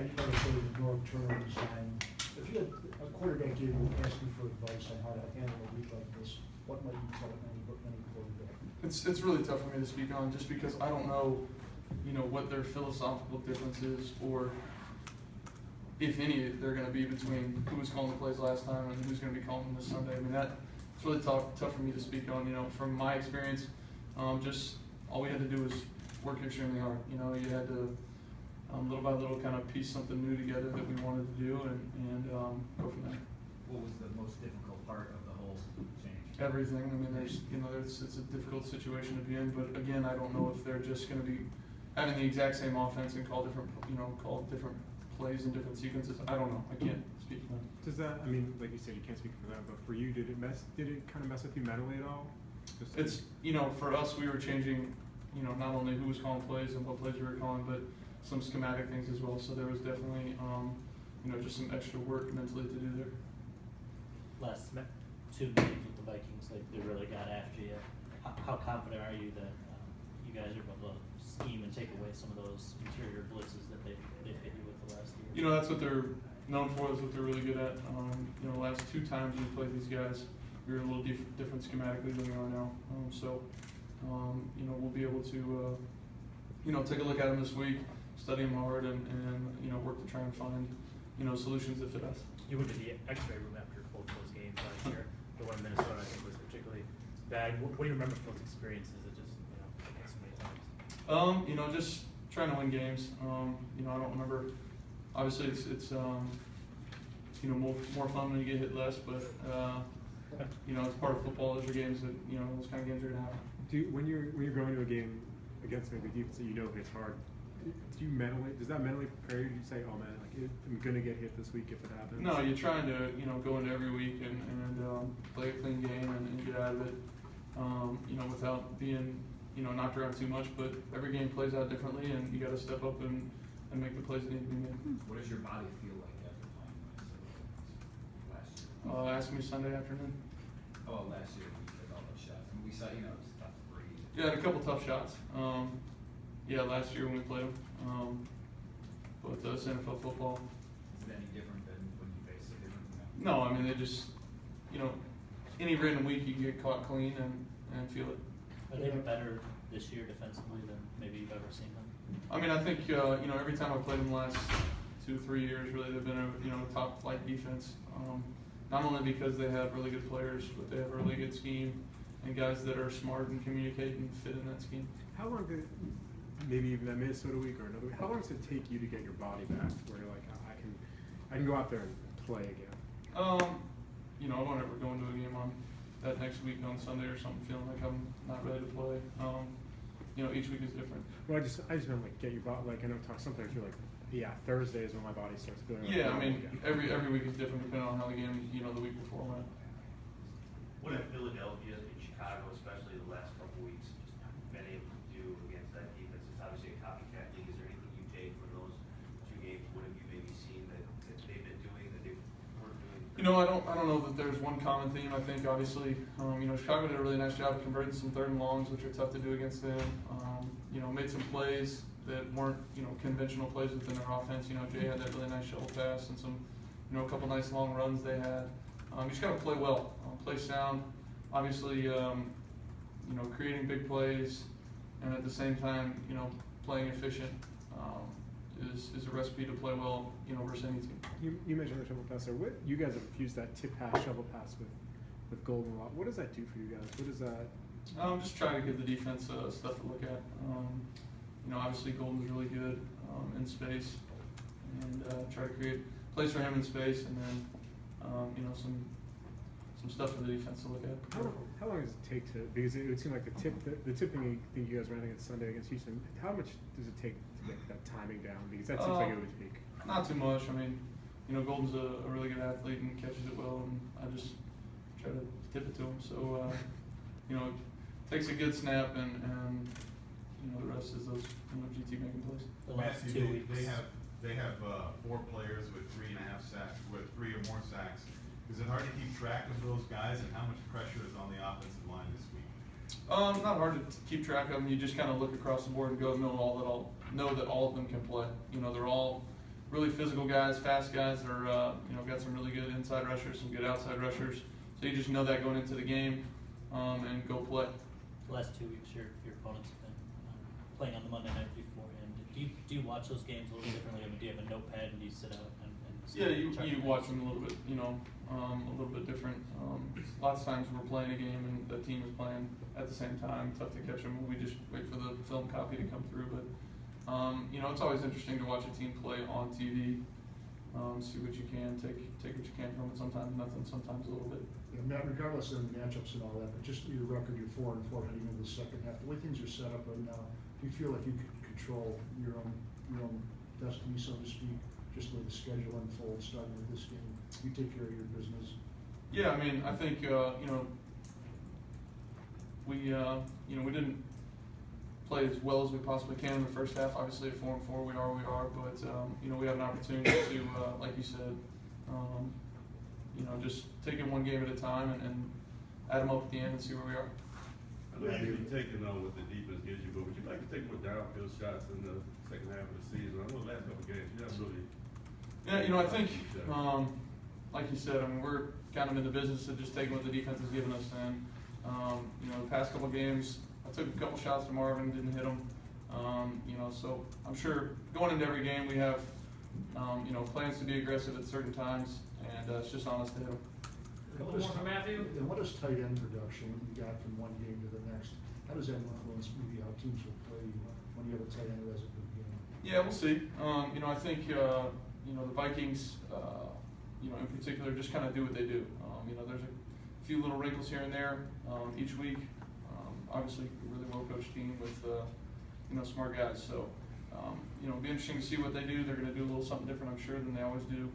Yeah, you gotta say the door turns, and if you had a quarterback gave you asking for advice on how to handle a week like this, what might you tell any quarterback? It's really tough for me to speak on just because I don't know, what their philosophical difference is, or if any they're going to be between who was calling the plays last time and who's going to be calling them this Sunday. I mean, it's really tough for me to speak on. From my experience, just all we had to do was work extremely hard. You had to little by little kind of piece something new together that we wanted to do and go from there. What was the most difficult part of the whole change? Everything. I mean, it's a difficult situation to be in, but again, I don't know if they're just going to be having the exact same offense and call different plays and different sequences. I don't know. I can't speak for them. Does that? I mean, like you said, you can't speak for them, but for you, did it kind of mess with you mentally at all? It's for us, we were changing, not only who was calling plays and what plays we were calling, but some schematic things as well. So there was definitely, just some extra work mentally to do there. Last 2 games with the Vikings, they really got after you. How confident are you that you guys are able to scheme and take away some of those interior blitzes that they've hit you with the last year? That's what they're known for. That's what they're really good at. The last 2 times we played these guys, we were a little different schematically than we are now. We'll be able to, take a look at them this week, study them hard, and work to try and find, solutions that fit us. You went to the X-ray room after both those games last year. The one in Minnesota, I think, was particularly bad. What do you remember from those experiences? It just, hit so many times. Just trying to win games. I don't remember. Obviously, it's more fun when you get hit less, but it's part of football. Those are games that those kind of games are gonna happen. When you're going to a game against maybe a defense that hits hard, does that mentally prepare you? Do you say, oh man, I'm gonna get hit this week if it happens? No, you're trying to go into every week and play a clean game and get out of it. Without being knocked around too much. But every game plays out differently, and you got to step up and make the plays that need to be made. What does your body feel like after playing last year? Ask me Sunday afternoon. Oh, last year we took all those shots. We saw, it was tough to breathe. Yeah, had a couple tough shots. Last year when we played them. But it's NFL football. Is it any different than when you face a different? No, I mean they just, any random week you can get caught clean and feel it. Are they better this year defensively than maybe you've ever seen them? I mean, I think every time I played them the last 2-3 years, really they've been a top flight defense. Not only because they have really good players, but they have a really good scheme and guys that are smart and communicate and fit in that scheme. How long did maybe even that Minnesota week or another week? How long does it take you to get your body back to where you're like, I can go out there and play again? I won't ever go into a game on that next week on Sunday or something feeling like I'm not ready to play. Each week is different. Well, I just meant get your body. I know sometimes you're like, yeah, Thursday is when my body starts feeling. Like I mean, every week is different depending on how the game the week before went. What have Philadelphia and Chicago, especially the last couple weeks, just been able to do against that defense? It's obviously a copycat league. Is there anything you take from those 2 games? What have you maybe seen that they've been doing that they weren't doing? I don't know that there's one common theme. I think obviously, Chicago did a really nice job of converting some 3rd and longs, which are tough to do against them. Made some plays that weren't conventional plays within their offense. Jay had that really nice shovel pass and some a couple nice long runs they had. You just got to play well, play sound. Obviously, creating big plays, and at the same time, playing efficient is a recipe to play well, versus any team. You mentioned the shovel pass there. What you guys have used that tip pass, shovel pass with Golden a lot. What does that do for you guys? What does that? Just try to give the defense stuff to look at. Obviously Golden's really good in space, and try to create plays for him in space, and then some stuff for the defense to look at. How long does it take to? Because it would seem like the tipping thing you guys ran against Sunday against Houston. How much does it take to get that timing down? Because that seems like it would take. Not too much. I mean, Golden's a really good athlete and catches it well, and I just try to tip it to him. So it takes a good snap, and the rest is those GT making plays. The last Matthew, 2 weeks. they have 4 players with 3.5 sacks, with 3 or more sacks. Is it hard to keep track of those guys, and how much pressure is on the offensive line this week? Not hard to keep track of them. You just kind of look across the board and know that all of them can play. They're all really physical guys, fast guys that are, you know, got some really good inside rushers, some good outside rushers. So you just know that going into the game, and go play. The last 2 weeks, your opponents have been playing on the Monday night beforehand. Do you watch those games a little differently? I mean, do you have a notepad and do you sit out and Yeah, try you to- watch them a little bit, you know, a little bit different. Lots of times we're playing a game and the team is playing at the same time. Tough to catch them. We just wait for the film copy to come through. But you know, it's always interesting to watch a team play on TV. See what you can take what you can from it. Sometimes nothing, sometimes a little bit. Yeah, Matt, regardless of the matchups and all that, but just your record, you're 4-4 heading into the second half. The way things are set up right now, do you feel like you can control your own destiny, so to speak? Just the way the schedule unfolds, starting with this game, you take care of your business. Yeah, I mean, I think you know, we didn't play as well as we possibly can in the first half. Obviously, at 4-4, we are. But you know, we have an opportunity to, like you said, you know, just take it one game at a time and add them up at the end and see where we are. I know you've been taking on what the defense gives you, but would you like to take more downfield shots in the second half of the season? I know the last couple of games you haven't really. Yeah, you know, I think, like you said, I mean, we're kind of in the business of just taking what the defense has given us. And you know, the past couple of games, I took a couple shots to Marvin, didn't hit them. You know, so I'm sure going into every game we have, you know, plans to be aggressive at certain times, and it's just on us to hit them. And Couple more for Matthew. And what does tight end production you got from one game to the next? How does that influence maybe how teams will play when you have a tight end who has a good game? Yeah, we'll see. You know, I think you know, the Vikings, you know, in particular, just kind of do what they do. You know, there's a few little wrinkles here and there each week. Obviously, a really well-coached team with you know, smart guys. So you know, it'll be interesting to see what they do. They're going to do a little something different, I'm sure, than they always do.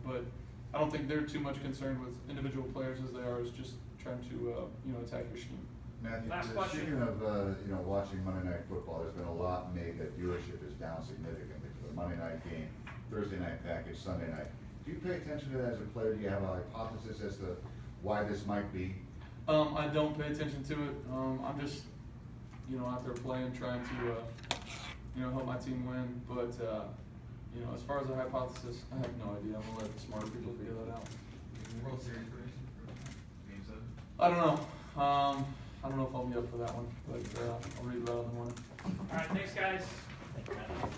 But I don't think they're too much concerned with individual players as they are as just trying to you know, attack your scheme. Matthew, Last question. speaking of you know, watching Monday Night Football, there's been a lot made that viewership is down significantly for the Monday night game, Thursday night package, Sunday night. Do you pay attention to that as a player? Do you have a hypothesis as to why this might be? I don't pay attention to it. I'm just, you know, out there playing, trying to, you know, help my team win. But, you know, as far as a hypothesis, I have no idea. I'm gonna let the smarter people figure that out. World Series prediction for Game 7? I don't know. I don't know if I'll be up for that one, but I'll read about it in the morning. All right, thanks, guys. Thank you, Matt.